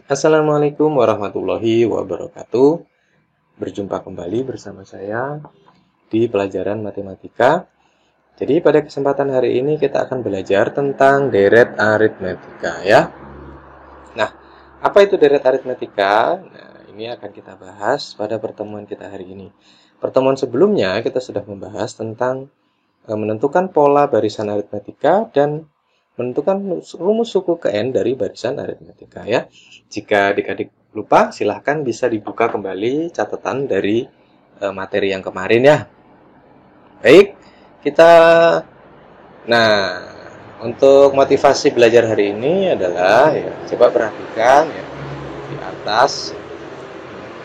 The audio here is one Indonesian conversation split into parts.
Assalamualaikum warahmatullahi wabarakatuh. Berjumpa kembali bersama saya di pelajaran matematika. Jadi pada kesempatan hari ini kita akan belajar tentang deret aritmetika ya. Nah, apa itu deret aritmetika? Nah, ini akan kita bahas pada pertemuan kita hari ini. Pertemuan sebelumnya kita sudah membahas tentang menentukan pola barisan aritmetika dan menentukan rumus suku ke N dari barisan aritmetika ya. Jika adik-adik lupa, silahkan bisa dibuka kembali catatan dari materi yang kemarin ya. Baik, kita untuk motivasi belajar hari ini adalah ya, coba perhatikan ya di atas.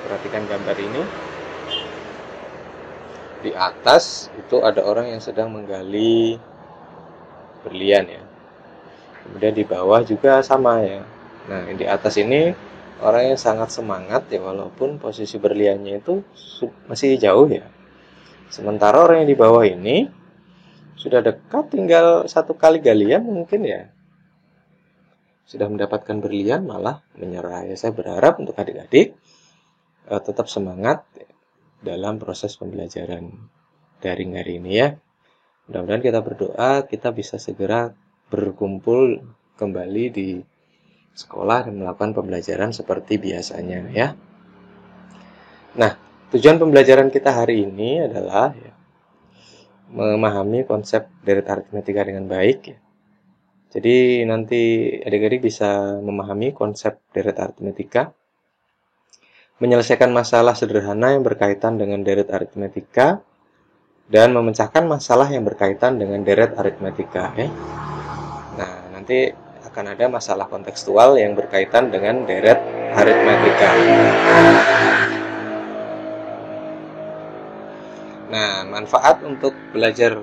Perhatikan gambar ini. Di atas itu ada orang yang sedang menggali berlian ya. Kemudian di bawah juga sama ya. Nah, di atas ini orang yang sangat semangat ya, walaupun posisi berliannya itu masih jauh ya. Sementara orang yang di bawah ini sudah dekat, tinggal satu kali galian mungkin ya sudah mendapatkan berlian, malah menyerah ya. Saya berharap untuk adik-adik tetap semangat dalam proses pembelajaran daring hari ini ya. Mudah-mudahan kita berdoa kita bisa segera berkumpul kembali di sekolah dan melakukan pembelajaran seperti biasanya ya. Nah, tujuan pembelajaran kita hari ini adalah ya, memahami konsep deret aritmetika dengan baik ya. Jadi nanti adik-adik bisa memahami konsep deret aritmetika, menyelesaikan masalah sederhana yang berkaitan dengan deret aritmetika, dan memecahkan masalah yang berkaitan dengan deret aritmetika ya. Nah, nanti akan ada masalah kontekstual yang berkaitan dengan deret aritmetika. Nah, manfaat untuk belajar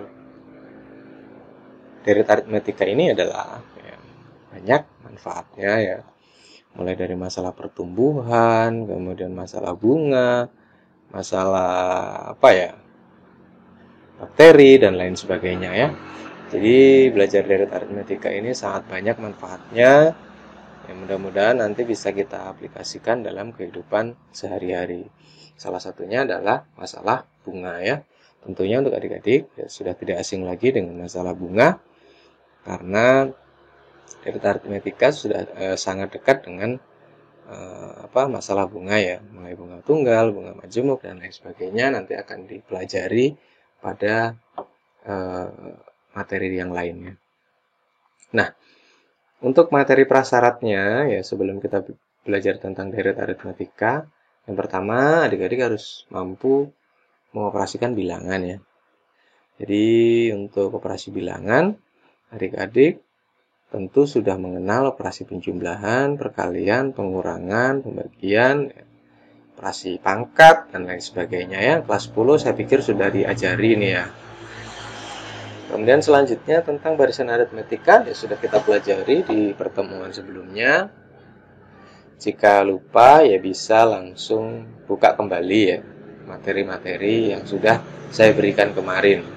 deret aritmetika ini adalah ya, banyak manfaatnya ya. Mulai dari masalah pertumbuhan, kemudian masalah bunga, masalah bakteri dan lain sebagainya ya. Jadi belajar deret aritmetika ini sangat banyak manfaatnya. Ya, mudah-mudahan nanti bisa kita aplikasikan dalam kehidupan sehari-hari. Salah satunya adalah masalah bunga ya. Tentunya untuk adik-adik ya, sudah tidak asing lagi dengan masalah bunga, karena deret aritmetika sudah sangat dekat dengan masalah bunga ya, mulai bunga tunggal, bunga majemuk dan lain sebagainya nanti akan dipelajari pada materi yang lainnya. Nah, untuk materi prasyaratnya ya, sebelum kita belajar tentang deret aritmetika, yang pertama adik-adik harus mampu mengoperasikan bilangan ya. Jadi untuk operasi bilangan, adik-adik tentu sudah mengenal operasi penjumlahan, perkalian, pengurangan, pembagian, operasi pangkat dan lain sebagainya ya. Kelas 10 saya pikir sudah diajari nih ya. Kemudian selanjutnya tentang barisan aritmetika ya sudah kita pelajari di pertemuan sebelumnya. Jika lupa ya bisa langsung buka kembali ya materi-materi yang sudah saya berikan kemarin.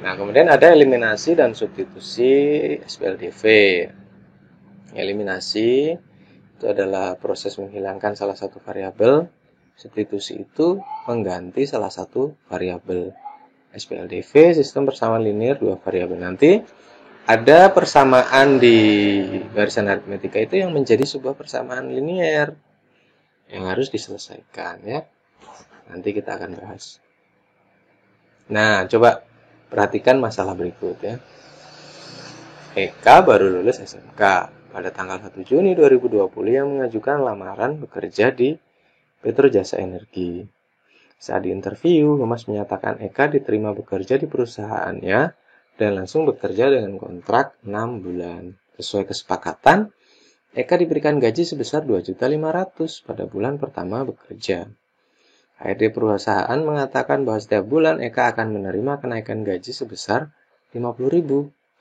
Nah, kemudian ada eliminasi dan substitusi SPLDV. Eliminasi itu adalah proses menghilangkan salah satu variabel. Substitusi itu mengganti salah satu variabel. SPLDV, sistem persamaan linear dua variabel. Nanti ada persamaan di barisan aritmetika itu yang menjadi sebuah persamaan linear yang harus diselesaikan ya. Nanti kita akan bahas. Nah, coba perhatikan masalah berikut ya. Eka baru lulus SMK pada tanggal 1 Juni 2020 yang mengajukan lamaran bekerja di Petro Jasa Energi. Saat di interview, Humas menyatakan Eka diterima bekerja di perusahaannya dan langsung bekerja dengan kontrak 6 bulan. Sesuai kesepakatan, Eka diberikan gaji sebesar 2.500.000 pada bulan pertama bekerja. HRD perusahaan mengatakan bahwa setiap bulan Eka akan menerima kenaikan gaji sebesar 50.000.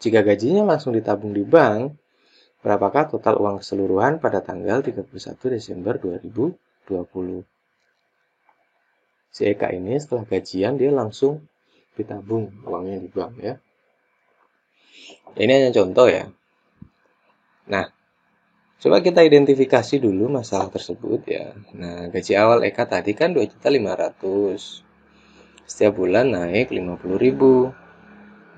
Jika gajinya langsung ditabung di bank, berapakah total uang keseluruhan pada tanggal 31 Desember 2020? Si Eka ini setelah gajian dia langsung ditabung uangnya di bank ya. Ini hanya contoh ya. Nah, Coba kita identifikasi dulu masalah tersebut ya. Nah, gaji awal Eka tadi kan 2.500.000. Setiap bulan naik 50.000.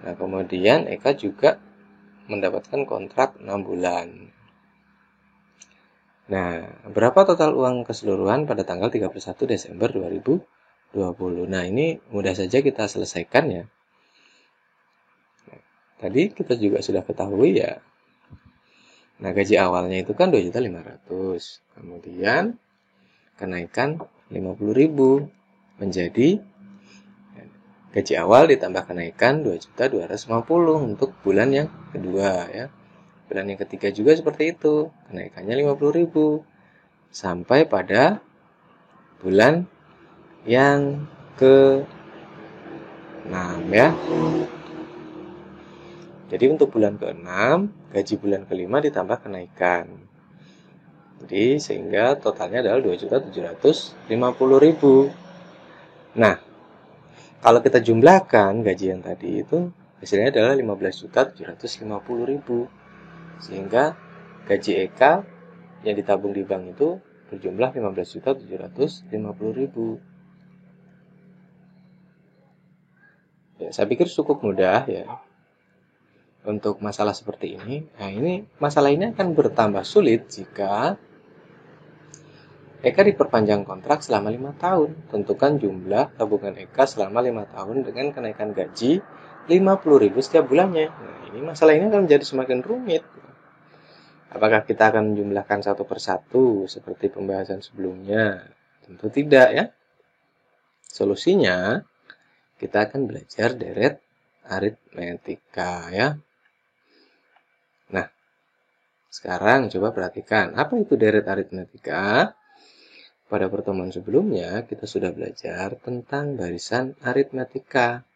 Nah, kemudian Eka juga mendapatkan kontrak 6 bulan. Nah, berapa total uang keseluruhan pada tanggal 31 Desember 2020? Nah, ini mudah saja kita selesaikan ya. Tadi kita juga sudah ketahui ya. Nah, gaji awalnya itu kan 2.500.000. Kemudian kenaikan 50.000 menjadi gaji awal ditambah kenaikan 2.250.000 untuk bulan yang kedua ya. Bulan yang ketiga juga seperti itu, kenaikannya 50.000 sampai pada bulan yang ke-6 ya. Jadi untuk bulan ke-6, gaji bulan ke-5 ditambah kenaikan. Jadi sehingga totalnya adalah 2.750.000. Nah, kalau kita jumlahkan gaji yang tadi itu hasilnya adalah 15.750.000. Sehingga gaji Eka yang ditabung di bank itu berjumlah 15.750.000. Ya, saya pikir cukup mudah ya untuk masalah seperti ini. Nah, masalah ini akan bertambah sulit jika Eka diperpanjang kontrak selama 5 tahun. Tentukan jumlah tabungan Eka selama 5 tahun dengan kenaikan gaji 50.000 setiap bulannya. Nah, masalah ini akan menjadi semakin rumit. Apakah kita akan menjumlahkan satu persatu seperti pembahasan sebelumnya? Tentu tidak ya. Solusinya, kita akan belajar deret aritmetika ya. Nah, sekarang coba perhatikan, apa itu deret aritmetika? Pada pertemuan sebelumnya, kita sudah belajar tentang barisan aritmetika.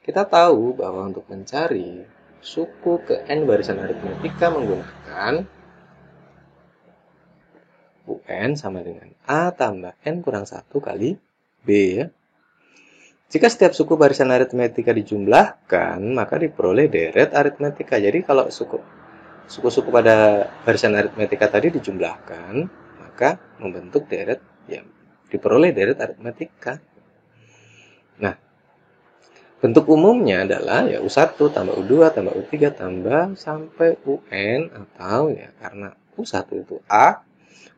Kita tahu bahwa untuk mencari suku ke n barisan aritmetika menggunakan UN sama dengan A tambah N kurang 1 kali B ya. Jika setiap suku barisan aritmetika dijumlahkan, maka diperoleh deret aritmetika. Jadi kalau suku-suku pada barisan aritmetika tadi dijumlahkan, maka membentuk deret ya, diperoleh deret aritmetika. Nah, bentuk umumnya adalah ya U1 tambah U2 tambah U3 tambah sampai UN atau ya karena U1 itu A,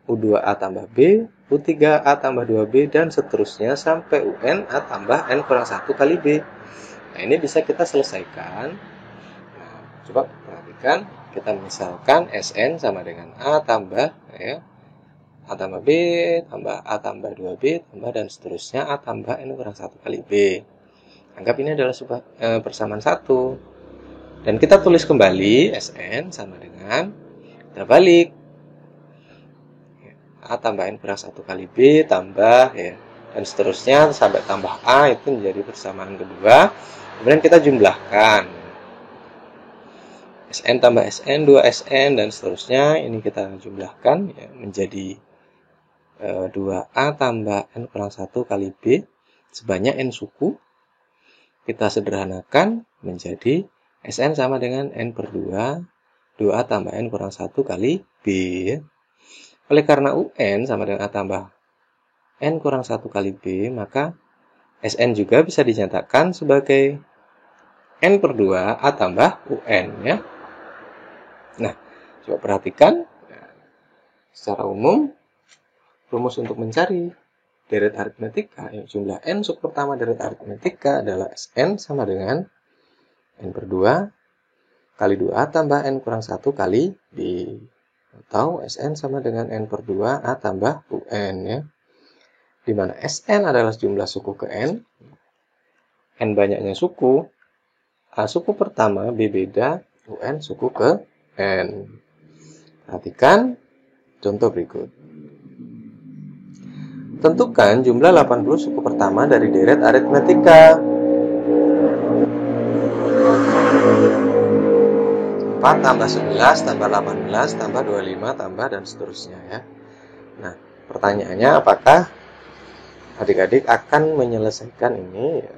U2A tambah B, U3A tambah 2B, dan seterusnya sampai UN A tambah N kurang 1 kali B. Nah, ini bisa kita selesaikan. Nah, coba perhatikan, kita misalkan SN sama dengan A tambah ya, A tambah B, tambah A tambah 2B, tambah dan seterusnya A tambah N kurang 1 kali B. Anggap ini adalah persamaan 1. Dan kita tulis kembali SN sama dengan, kita balik A tambah N kurang 1 kali B tambah ya, dan seterusnya sampai tambah A, itu menjadi persamaan kedua. Kemudian kita jumlahkan SN tambah SN, 2SN, dan seterusnya. Ini kita jumlahkan ya, menjadi 2A tambah N kurang 1 kali B sebanyak N suku. Kita sederhanakan menjadi SN sama dengan N per 2, 2A tambah N kurang 1 kali B. Oleh karena UN sama dengan A tambah N kurang 1 kali B, maka SN juga bisa dinyatakan sebagai N per 2 A tambah UN ya. Nah, coba perhatikan. Secara umum, rumus untuk mencari deret aritmetika, jumlah N suku pertama deret aritmetika adalah SN sama dengan N per 2 kali 2A tambah N kurang 1 kali B. Atau SN sama dengan N per 2 A tambah UN ya. Di mana SN adalah jumlah suku ke N banyaknya suku, A suku pertama, B beda, UN suku ke N. Perhatikan contoh berikut. Tentukan jumlah 80 suku pertama dari deret aritmetika. 4 tambah 11 tambah 18 tambah 25 tambah dan seterusnya ya. Nah, pertanyaannya apakah adik-adik akan menyelesaikan ini ya,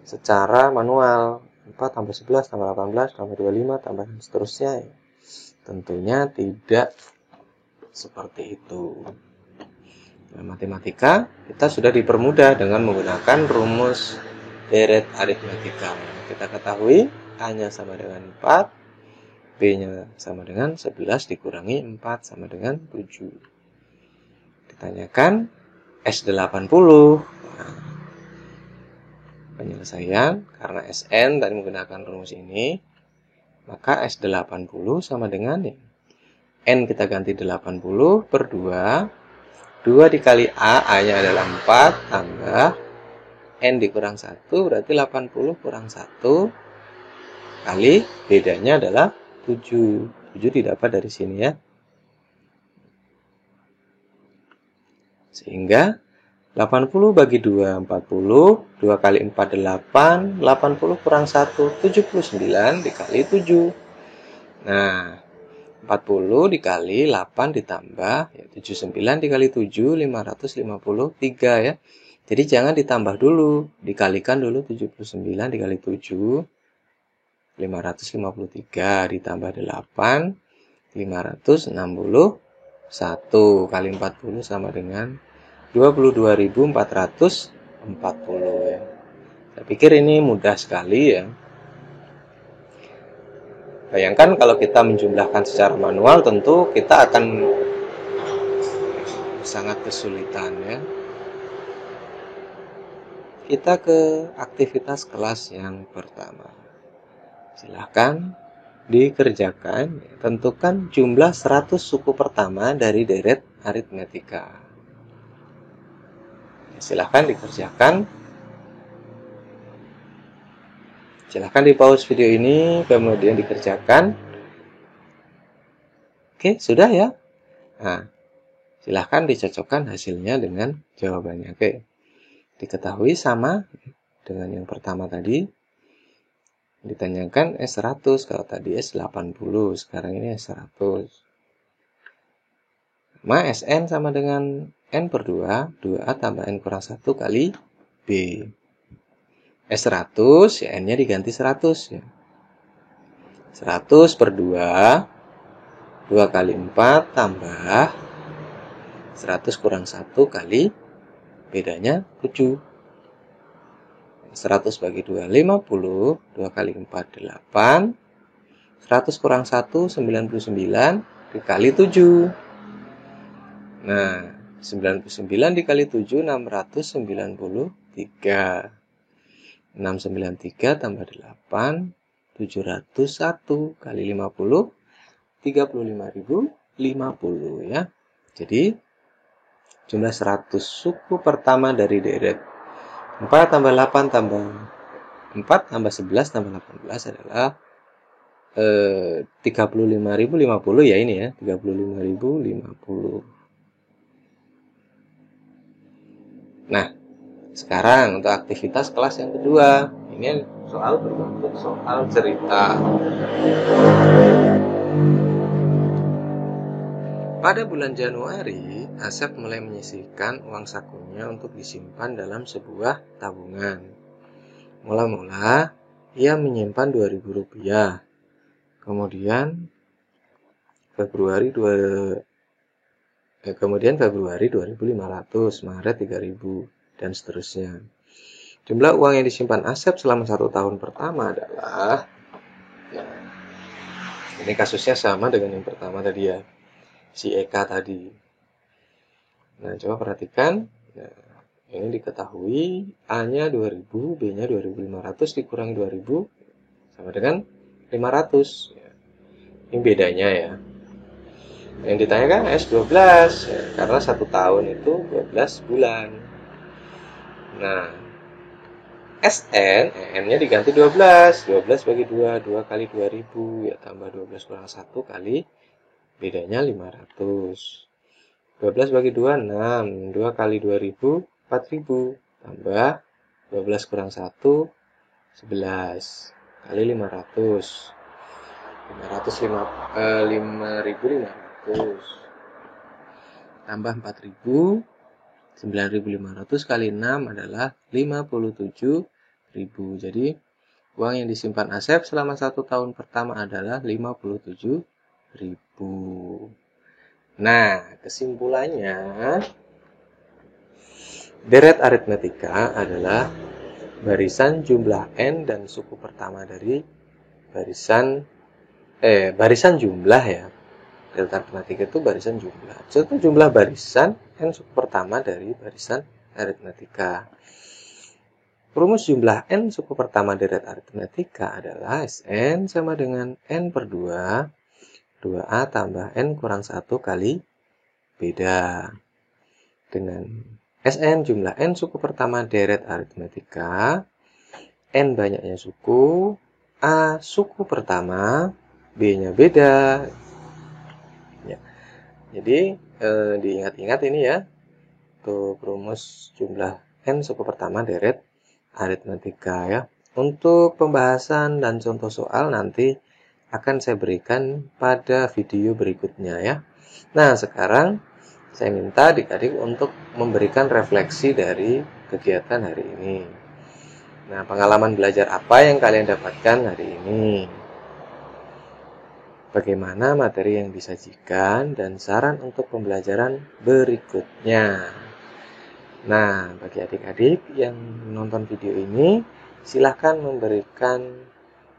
secara manual? 4 tambah 11 tambah 18 tambah 25 tambah dan seterusnya ya. Tentunya tidak seperti itu. Dalam matematika, kita sudah dipermudah dengan menggunakan rumus deret aritmetika. Kita ketahui A-nya sama dengan 4, B-nya sama dengan 11 dikurangi 4 sama dengan 7. Ditanyakan S80. Nah, penyelesaian, karena Sn tadi menggunakan rumus ini, maka S80 sama dengan N kita ganti 80 per 2. 2 dikali A, A-nya adalah 4, tambah N dikurang 1, berarti 80 kurang 1, kali bedanya adalah 7. 7 didapat dari sini ya. Sehingga 80 bagi 2, 40. 2 kali 4, 8. 80 kurang 1, 79 dikali 7. Nah, 40 dikali 8 ditambah 79 dikali 7, 553 ya. Jadi jangan ditambah dulu, dikalikan dulu 79 dikali 7, 553 ditambah 8, 561 kali 40 sama dengan 22.440 ya. Saya pikir ini mudah sekali ya. Bayangkan kalau kita menjumlahkan secara manual, tentu kita akan sangat kesulitan ya. Kita ke aktivitas kelas yang pertama. Silahkan dikerjakan. Tentukan jumlah 100 suku pertama dari deret aritmetika. Silahkan dikerjakan. Silahkan di pause video ini, kemudian dikerjakan. Oke, sudah ya. Nah, silahkan dicocokkan hasilnya dengan jawabannya. Oke, diketahui sama dengan yang pertama tadi. Ditanyakan S100, kalau tadi S80, sekarang ini S100. Sn sama dengan N per 2, 2A tambah N kurang 1 kali B. S100, ya N-nya diganti 100 ya. 100 per 2, 2 kali 4 tambah 100 kurang 1 kali bedanya 7. 100 bagi 2, 50, 2 kali 4, 8. 100 kurang 1, 99 dikali 7. Nah, 99 dikali 7, 693. 693 tambah 8, 701 kali 50, 35.050 ya. Jadi, jumlah 100 suku pertama dari deret 4 tambah 8 tambah 4 tambah 11 tambah 18 adalah 35.050 ya ini ya, 35.050. Nah, sekarang untuk aktivitas kelas yang kedua, ini soal berbentuk soal cerita. Pada bulan Januari, Asep mulai menyisihkan uang sakunya untuk disimpan dalam sebuah tabungan. Mula-mula, ia menyimpan Rp2.000. Kemudian Februari 2.500, Maret 3.000, dan seterusnya. Jumlah uang yang disimpan Asep selama 1 tahun pertama adalah, ini kasusnya sama dengan yang pertama tadi ya, si Eka tadi. Nah, coba perhatikan. Nah, ini diketahui A-nya 2.000, B-nya 2.500 dikurangi 2.000 sama dengan 500. Ini bedanya ya. Yang ditanyakan S12 ya, karena 1 tahun itu 12 bulan. Nah, Sn, N-nya diganti 12. 12 bagi 2, 2 kali 2.000 ya, tambah 12 kurang 1 kali bedanya 500. 12 bagi 2, 6. 2 kali 2.000, 4.000. Tambah 12 kurang 1, 11. Kali 500. 5.500. Tambah 4.000. 9.500 kali 6 adalah 57.000. Jadi, uang yang disimpan Asep selama 1 tahun pertama adalah 57.000. Nah, kesimpulannya, deret aritmetika adalah barisan jumlah n dan suku pertama dari barisan jumlah ya. Deret aritmetika itu barisan jumlah. Itu jumlah barisan n suku pertama dari barisan aritmetika. Rumus jumlah n suku pertama deret aritmetika adalah Sn sama dengan n per 2 2A tambah N kurang 1 kali beda. Dengan Sn jumlah N suku pertama deret aritmetika, N banyaknya suku, A suku pertama, B-nya beda. Ya. Jadi diingat-ingat ini ya, untuk rumus jumlah N suku pertama deret aritmetika ya. Untuk pembahasan dan contoh soal nanti akan saya berikan pada video berikutnya ya. Nah, sekarang saya minta adik-adik untuk memberikan refleksi dari kegiatan hari ini. Nah, pengalaman belajar apa yang kalian dapatkan hari ini? Bagaimana materi yang disajikan dan saran untuk pembelajaran berikutnya. Nah, bagi adik-adik yang menonton video ini, silahkan memberikan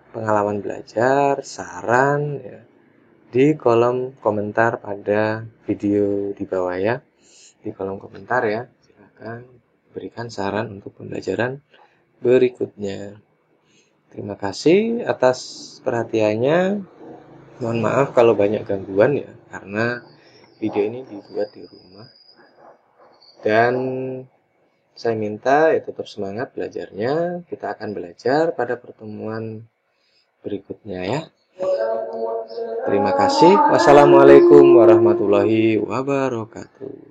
pengalaman belajar, saran ya, di kolom komentar pada video di bawah ya. Di kolom komentar ya, silahkan berikan saran untuk pembelajaran berikutnya. Terima kasih atas perhatiannya. Mohon maaf kalau banyak gangguan ya, karena video ini dibuat di rumah. Dan saya minta ya tetap semangat belajarnya. Kita akan belajar pada pertemuan berikutnya ya. Terima kasih. Wassalamualaikum warahmatullahi wabarakatuh.